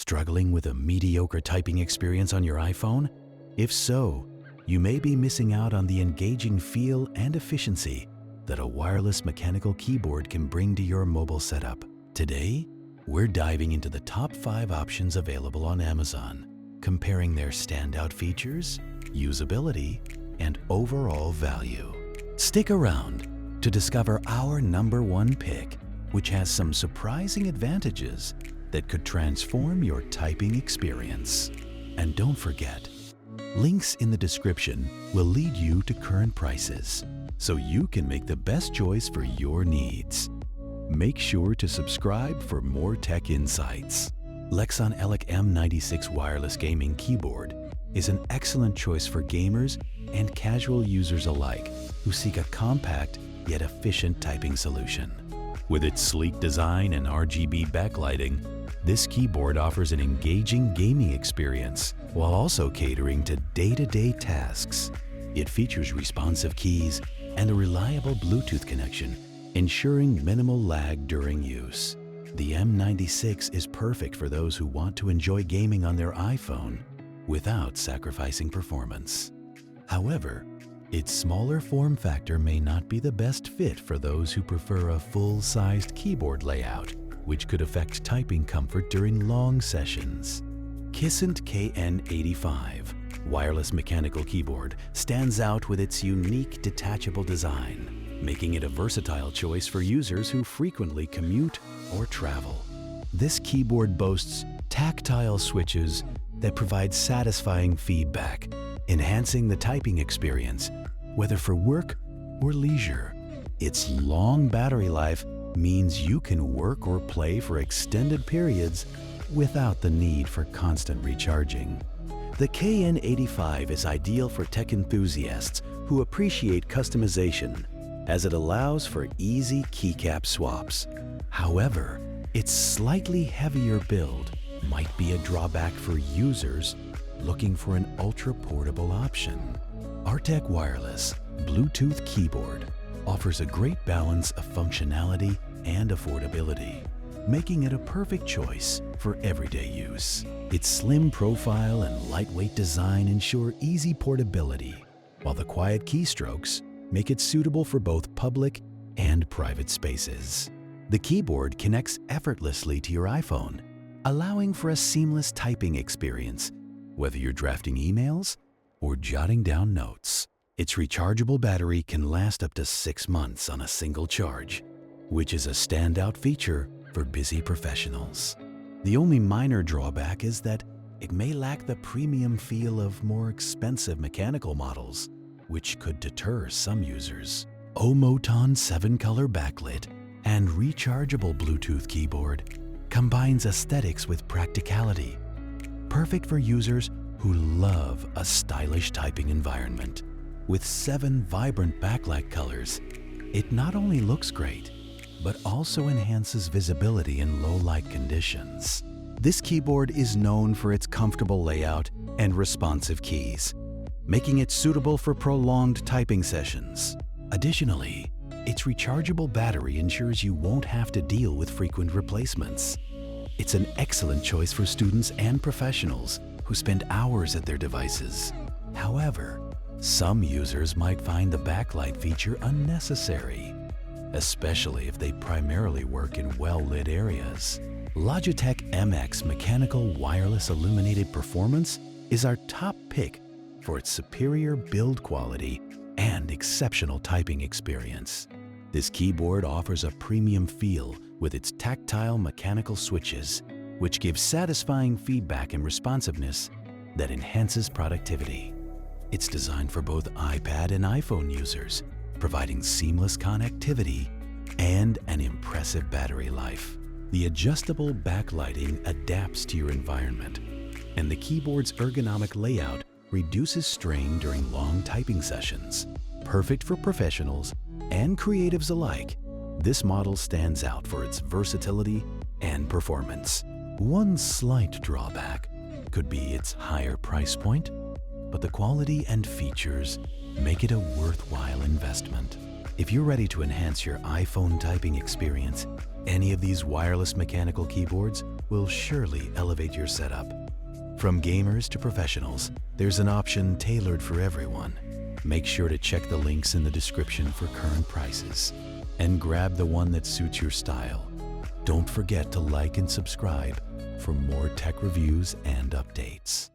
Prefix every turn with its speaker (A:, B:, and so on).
A: Struggling with a mediocre typing experience on your iPhone? If so, you may be missing out on the engaging feel and efficiency that a wireless mechanical keyboard can bring to your mobile setup. Today, we're diving into the top 5 options available on Amazon, comparing their standout features, usability, and overall value. Stick around to discover our #1 pick, which has some surprising advantages that could transform your typing experience. And don't forget, links in the description will lead you to current prices, so you can make the best choice for your needs. Make sure to subscribe for more tech insights. LexonElec M96 wireless gaming keyboard is an excellent choice for gamers and casual users alike who seek a compact yet efficient typing solution. With its sleek design and RGB backlighting, this keyboard offers an engaging gaming experience while also catering to day-to-day tasks. It features responsive keys and a reliable Bluetooth connection, ensuring minimal lag during use. The M96 is perfect for those who want to enjoy gaming on their iPhone without sacrificing performance. However, its smaller form factor may not be the best fit for those who prefer a full-sized keyboard layout, which could affect typing comfort during long sessions. Kisnt KN85 wireless mechanical keyboard stands out with its unique detachable design, making it a versatile choice for users who frequently commute or travel. This keyboard boasts tactile switches that provide satisfying feedback, enhancing the typing experience, whether for work or leisure. Its long battery life means you can work or play for extended periods without the need for constant recharging. The KN85 is ideal for tech enthusiasts who appreciate customization, as it allows for easy keycap swaps. However, its slightly heavier build might be a drawback for users looking for an ultra-portable option. Arteck Wireless Bluetooth Keyboard offers a great balance of functionality and affordability, making it a perfect choice for everyday use. Its slim profile and lightweight design ensure easy portability, while the quiet keystrokes make it suitable for both public and private spaces. The keyboard connects effortlessly to your iPhone, allowing for a seamless typing experience, whether you're drafting emails or jotting down notes. Its rechargeable battery can last up to 6 months on a single charge, which is a standout feature for busy professionals. The only minor drawback is that it may lack the premium feel of more expensive mechanical models, which could deter some users. OMOTON 7-color backlit and rechargeable Bluetooth keyboard combines aesthetics with practicality, perfect for users who love a stylish typing environment. With 7 vibrant backlight colors, it not only looks great, but also enhances visibility in low-light conditions. This keyboard is known for its comfortable layout and responsive keys, making it suitable for prolonged typing sessions. Additionally, its rechargeable battery ensures you won't have to deal with frequent replacements. It's an excellent choice for students and professionals who spend hours at their devices. However, some users might find the backlight feature unnecessary, especially if they primarily work in well-lit areas. Logitech MX Mechanical Wireless Illuminated Performance is our top pick for its superior build quality and exceptional typing experience. This keyboard offers a premium feel with its tactile mechanical switches, which give satisfying feedback and responsiveness that enhances productivity. It's designed for both iPad and iPhone users, providing seamless connectivity and an impressive battery life. The adjustable backlighting adapts to your environment, and the keyboard's ergonomic layout reduces strain during long typing sessions. Perfect for professionals and creatives alike, this model stands out for its versatility and performance. One slight drawback could be its higher price point, but the quality and features make it a worthwhile investment. If you're ready to enhance your iPhone typing experience, any of these wireless mechanical keyboards will will surely elevate your setup. From gamers to professionals, there's an option tailored for everyone. Make sure to check the links in the description for current prices and grab the one that suits your style. Don't forget to like and subscribe for more tech reviews and updates.